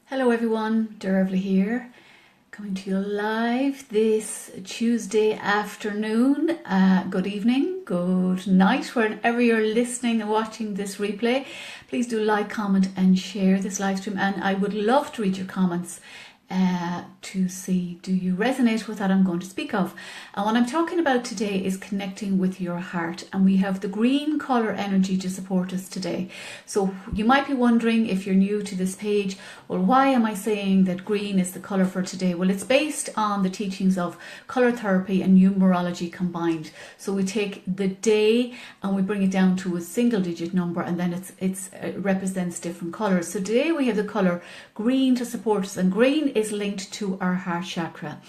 Hello everyone, Dervla here, coming to you live this Tuesday afternoon. Good evening, good night, wherever you're listening and watching this replay. Please do like, comment and share this live stream, and I would love to read your comments to see, do you resonate with that I'm going to speak of? And what I'm talking about today is connecting with your heart, and we have the green color energy to support us today. So you might be wondering, if you're new to this page, well, why am I saying that green is the color for today? Well, it's based on the teachings of color therapy and numerology combined. So we take the day and we bring it down to a single digit number, and then it represents different colors. So today we have the color green to support us, and green is linked to our heart chakra.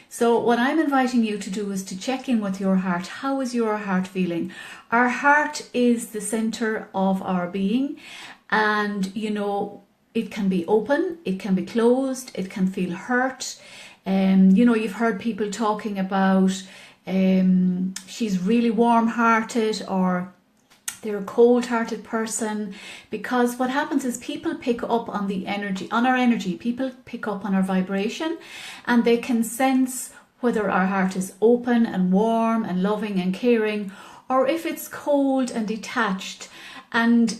So what I'm inviting you to do is to check in with your heart. How is your heart feeling? Our heart is the center of our being, and it can be open, it can be closed, it can feel hurt. You've heard people talking about she's really warm-hearted, or they're a cold-hearted person, because what happens is people pick up on the energy, on our energy. People pick up on our vibration, and they can sense whether our heart is open and warm and loving and caring, or if it's cold and detached. And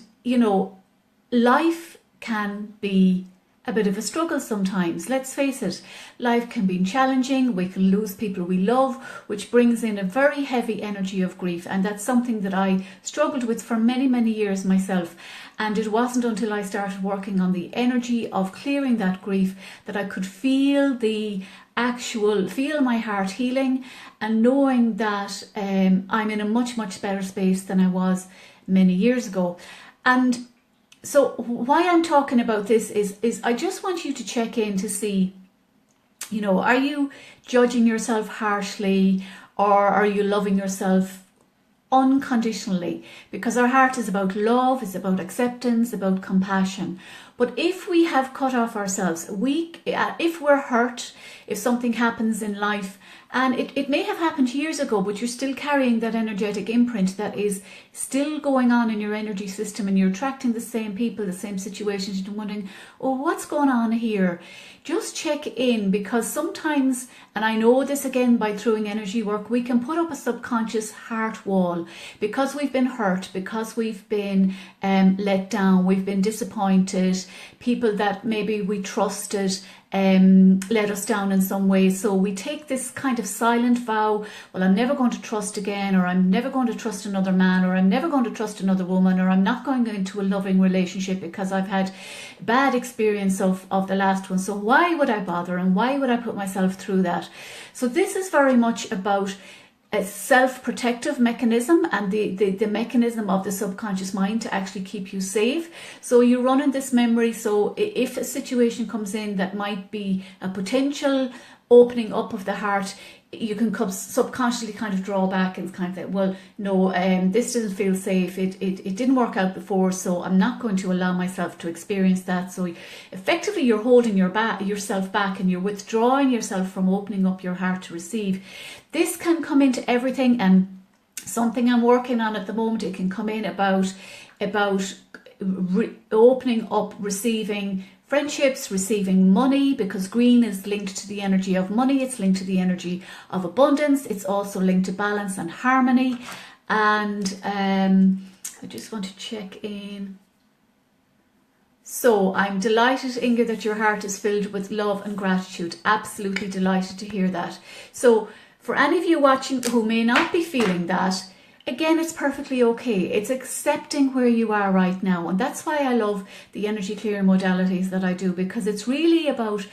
life can be a bit of a struggle sometimes. Let's face it, life can be challenging. We can lose people we love, which brings in a very heavy energy of grief. And that's something that I struggled with for many, many years myself. And it wasn't until I started working on the energy of clearing that grief that I could feel my heart healing, and knowing that I'm in a much, much better space than I was many years ago. And so why I'm talking about this is I just want you to check in to see, are you judging yourself harshly, or are you loving yourself unconditionally? Because our heart is about love, it's about acceptance, about compassion. But if we have cut off ourselves, if we're hurt, if something happens in life, and it may have happened years ago, but you're still carrying that energetic imprint that is still going on in your energy system, and you're attracting the same people, the same situations, you're wondering, oh, what's going on here? Just check in, because sometimes, and I know this again by doing energy work, we can put up a subconscious heart wall because we've been hurt, because we've been let down, we've been disappointed, people that maybe we trusted let us down in some way. So we take this kind of silent vow, well, I'm never going to trust again, or I'm never going to trust another man, or I'm never going to trust another woman, or I'm not going into a loving relationship because I've had bad experience of the last one. So why would I bother, and why would I put myself through that? So this is very much about a self-protective mechanism, and the mechanism of the subconscious mind to actually keep you safe. So you run in this memory. So if a situation comes in that might be a potential opening up of the heart, you can subconsciously kind of draw back and kind of say, well, no, this doesn't feel safe. It didn't work out before, so I'm not going to allow myself to experience that. So effectively, you're holding yourself back, and you're withdrawing yourself from opening up your heart to receive. This can come into everything, and something I'm working on at the moment, it can come in about opening up, receiving friendships, receiving money, because green is linked to the energy of money, it's linked to the energy of abundance, it's also linked to balance and harmony. And I just want to check in. So I'm delighted, Inga, that your heart is filled with love and gratitude. Absolutely delighted to hear that. So for any of you watching who may not be feeling that, again, it's perfectly okay. It's accepting where you are right now. And that's why I love the energy clearing modalities that I do, because it's really about,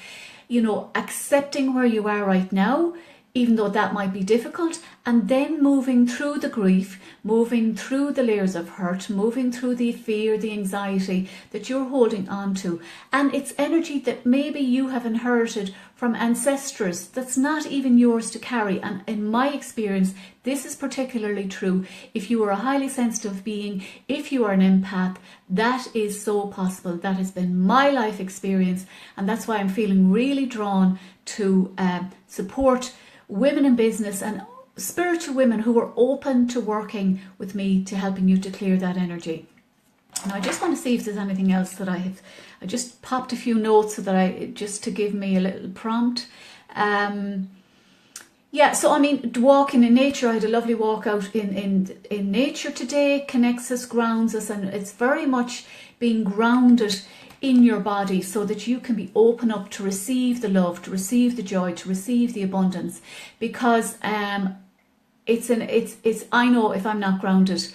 accepting where you are right now, even though that might be difficult, and then moving through the grief, moving through the layers of hurt, moving through the fear, the anxiety that you're holding on to. And it's energy that maybe you have inherited from ancestors that's not even yours to carry. And in my experience, this is particularly true if you are a highly sensitive being, if you are an empath. That is so possible. That has been my life experience, and that's why I'm feeling really drawn to support women in business and spiritual women who are open to working with me, to helping you to clear that energy. Now I just want to see if there's anything else that I just popped a few notes so that just to give me a little prompt. Yeah, so I mean, walking in nature, I had a lovely walk out in nature today, connects us, grounds us, and it's very much being grounded in your body so that you can be open up to receive the love, to receive the joy, to receive the abundance. Because it's I know if I'm not grounded,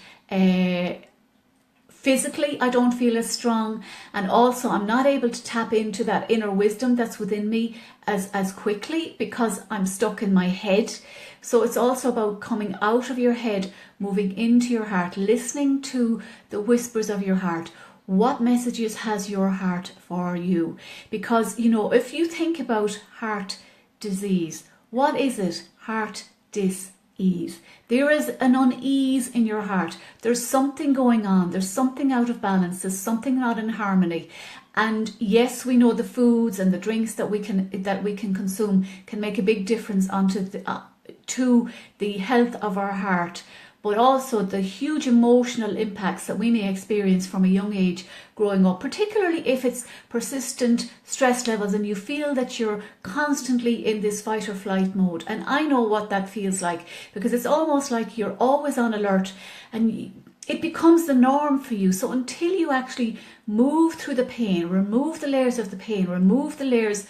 physically, I don't feel as strong, and also I'm not able to tap into that inner wisdom that's within me as quickly because I'm stuck in my head. So it's also about coming out of your head, moving into your heart, listening to the whispers of your heart. What messages has your heart for you? Because, you know, if you think about heart disease, what is it? Heart dis-ease. There is an unease in your heart. There's something going on. There's something out of balance. There's something not in harmony. And yes, we know the foods and the drinks that we can consume can make a big difference to the health of our heart, but also the huge emotional impacts that we may experience from a young age growing up, particularly if it's persistent stress levels and you feel that you're constantly in this fight or flight mode. And I know what that feels like, because it's almost like you're always on alert and it becomes the norm for you. So until you actually move through the pain, remove the layers of the pain, remove the layers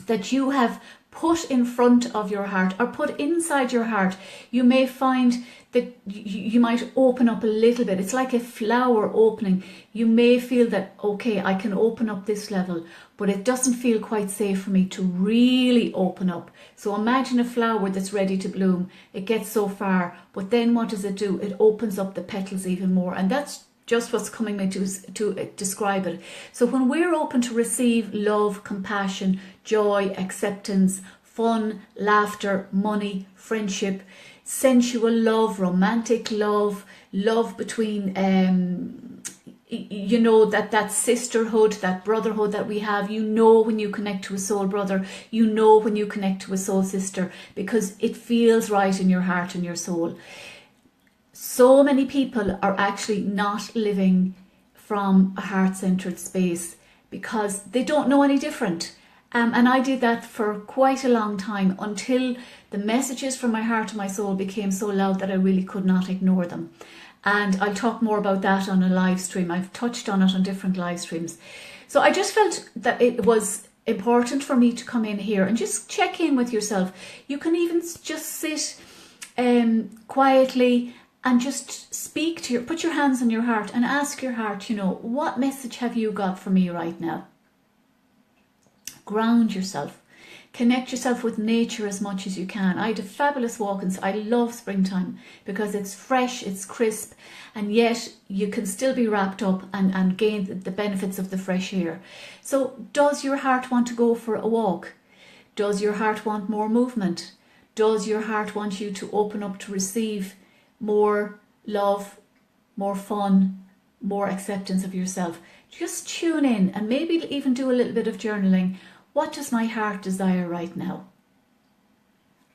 that you have put in front of your heart or put inside your heart, you may find that you might open up a little bit. It's like a flower opening. You may feel that, okay, I can open up this level, but it doesn't feel quite safe for me to really open up. So imagine a flower that's ready to bloom. It gets so far, but then what does it do? It opens up the petals even more. And that's just what's coming me to describe it. So when we're open to receive love, compassion, joy, acceptance, fun, laughter, money, friendship, sensual love, romantic love, love between you know, that sisterhood, that brotherhood that we have. You know when you connect to a soul brother, you know when you connect to a soul sister, because it feels right in your heart and your soul. So many people are actually not living from a heart-centered space because they don't know any different. And I did that for quite a long time until the messages from my heart and my soul became so loud that I really could not ignore them. And I'll talk more about that on a live stream. I've touched on it on different live streams. So I just felt that it was important for me to come in here and just check in with yourself. You can even just sit quietly and just speak to put your hands on your heart and ask your heart, you know, what message have you got for me right now? Ground yourself. Connect yourself with nature as much as you can. I had a fabulous walk and I love springtime because it's fresh, it's crisp, and yet you can still be wrapped up and gain the benefits of the fresh air. So does your heart want to go for a walk? Does your heart want more movement? Does your heart want you to open up to receive more love, more fun, more acceptance of yourself? Just tune in and maybe even do a little bit of journaling. What does my heart desire right now?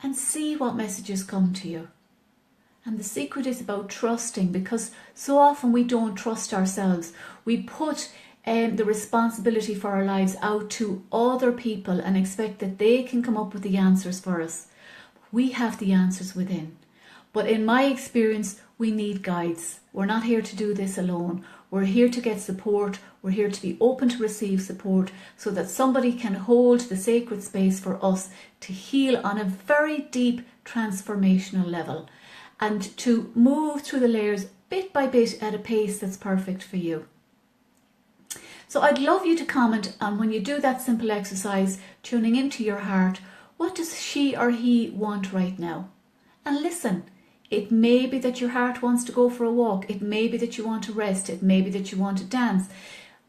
And see what messages come to you. And the secret is about trusting, because so often we don't trust ourselves. We put the responsibility for our lives out to other people and expect that they can come up with the answers for us. We have the answers within. But in my experience, we need guides. We're not here to do this alone. We're here to get support. We're here to be open to receive support so that somebody can hold the sacred space for us to heal on a very deep transformational level and to move through the layers bit by bit at a pace that's perfect for you. So I'd love you to comment on, when you do that simple exercise, tuning into your heart, what does she or he want right now? And listen. It may be that your heart wants to go for a walk. It may be that you want to rest. It may be that you want to dance.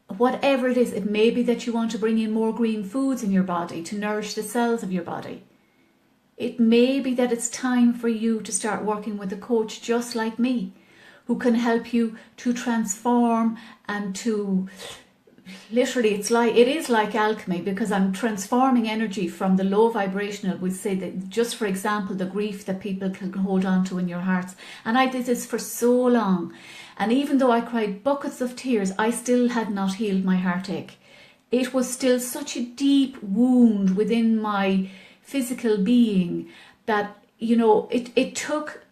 Whatever it is, it may be that you want to bring in more green foods in your body to nourish the cells of your body. It may be that it's time for you to start working with a coach just like me, who can help you to transform and to literally, it is like alchemy, because I'm transforming energy from the low vibrational. We say that, just for example, the grief that people can hold on to in your hearts. And I did this for so long. And even though I cried buckets of tears, I still had not healed my heartache. It was still such a deep wound within my physical being that, you know, it took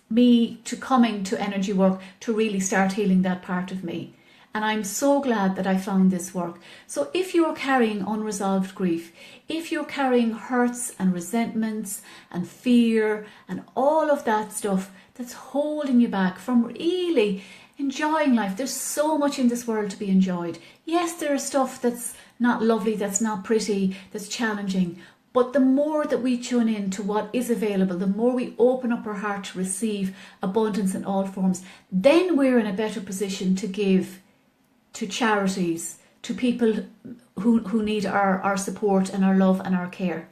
me to coming to energy work to really start healing that part of me. And I'm so glad that I found this work. So if you're carrying unresolved grief, if you're carrying hurts and resentments and fear and all of that stuff that's holding you back from really enjoying life, there's so much in this world to be enjoyed. Yes, there's stuff that's not lovely, that's not pretty, that's challenging. But the more that we tune in to what is available, the more we open up our heart to receive abundance in all forms, then we're in a better position to give to charities, to people who need our support and our love and our care.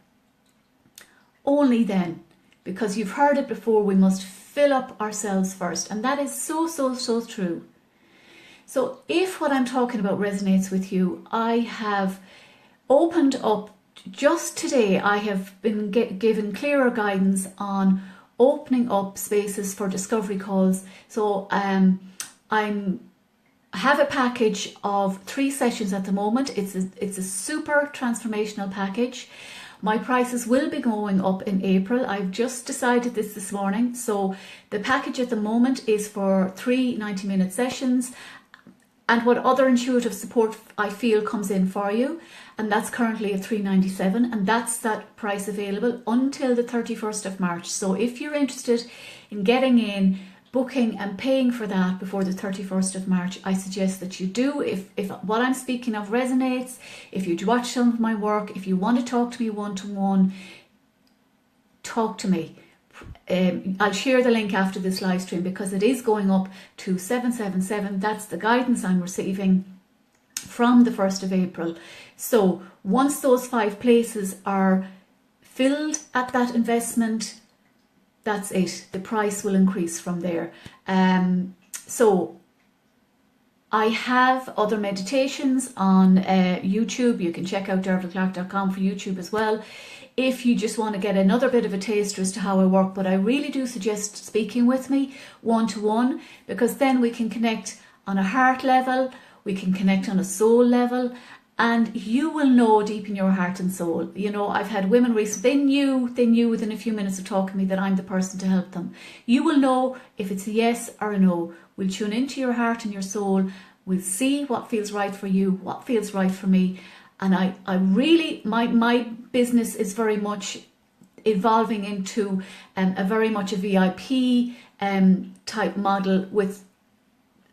Only then, because you've heard it before, we must fill up ourselves first. And that is so, so, so true. So if what I'm talking about resonates with you, I have opened up, just today, I have been given clearer guidance on opening up spaces for discovery calls. So I have a package of 3 sessions at the moment. It's a super transformational package. My prices will be going up in April. I've just decided this morning. So the package at the moment is for 3 90-minute sessions, and what other intuitive support I feel comes in for you. And that's currently at $397, and that's that price available until the 31st of March. So if you're interested in getting in, booking and paying for that before the 31st of March, I suggest that you do. If what I'm speaking of resonates, if you'd watch some of my work, if you want to talk to me one-to-one, talk to me. I'll share the link after this live stream because it is going up to $777. That's the guidance I'm receiving from the 1st of April. So once those 5 places are filled at that investment, that's it. The price will increase from there. So I have other meditations on YouTube. You can check out dervillclark.com for YouTube as well, if you just want to get another bit of a taster as to how I work. But I really do suggest speaking with me one-to-one, because then we can connect on a heart level, we can connect on a soul level, and you will know deep in your heart and soul. You know, I've had women recently, they knew within a few minutes of talking to me that I'm the person to help them. You will know if it's a yes or a no. We'll tune into your heart and your soul. We'll see what feels right for you, what feels right for me. And I really, my business is very much evolving into a very much a VIP type model, with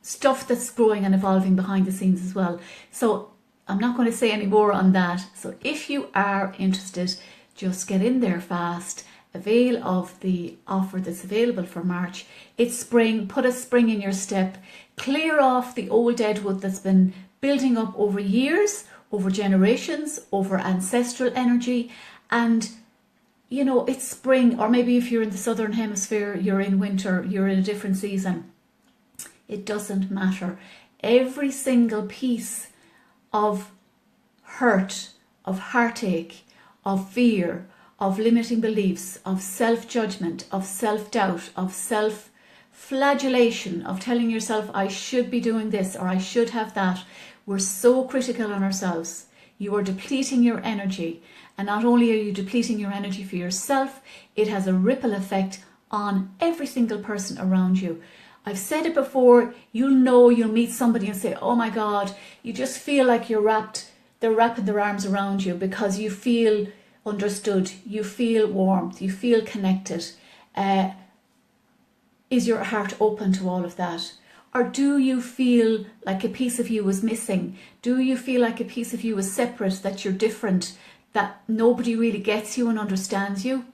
stuff that's growing and evolving behind the scenes as well. So I'm not going to say any more on that. So if you are interested, just get in there fast. Avail of the offer that's available for March. It's spring. Put a spring in your step. Clear off the old deadwood that's been building up over years, over generations, over ancestral energy. And, you know, it's spring, or maybe if you're in the southern hemisphere, you're in winter, you're in a different season. It doesn't matter. Every single piece of hurt, of heartache, of fear, of limiting beliefs, of self-judgment, of self-doubt, of self-flagellation, of telling yourself, I should be doing this or I should have that. We're so critical on ourselves. You are depleting your energy. And not only are you depleting your energy for yourself, it has a ripple effect on every single person around you. I've said it before, you'll meet somebody and say, oh my God, you just feel like they're wrapping their arms around you because you feel understood, you feel warmth, you feel connected. Is your heart open to all of that? Or do you feel like a piece of you was missing? Do you feel like a piece of you is separate, that you're different, that nobody really gets you and understands you?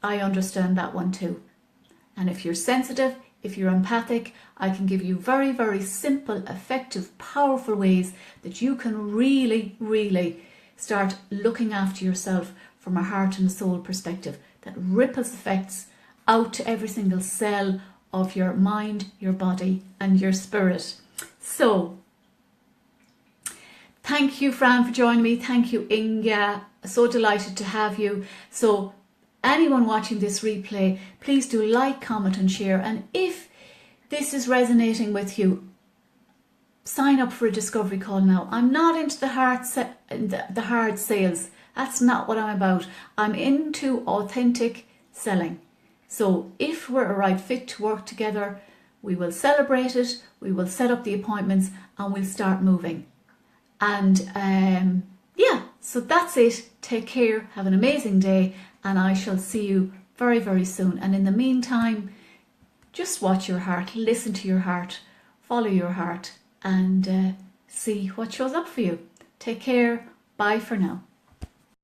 I understand that one too. And if you're sensitive, if you're empathic, I can give you very, very simple, effective, powerful ways that you can really, really start looking after yourself from a heart and a soul perspective that ripples effects out to every single cell of your mind, your body and your spirit. So, thank you, Fran, for joining me. Thank you, Inga. So delighted to have you. So, anyone watching this replay, please do like, comment and share. And if this is resonating with you, sign up for a discovery call now. I'm not into the hard sales. That's not what I'm about. I'm into authentic selling. So if we're a right fit to work together, we will celebrate it, we will set up the appointments, and we'll start moving. And yeah, so that's it. Take care, have an amazing day, and I shall see you very, very soon. And in the meantime, just watch your heart, listen to your heart, follow your heart, and see what shows up for you. Take care. Bye for now.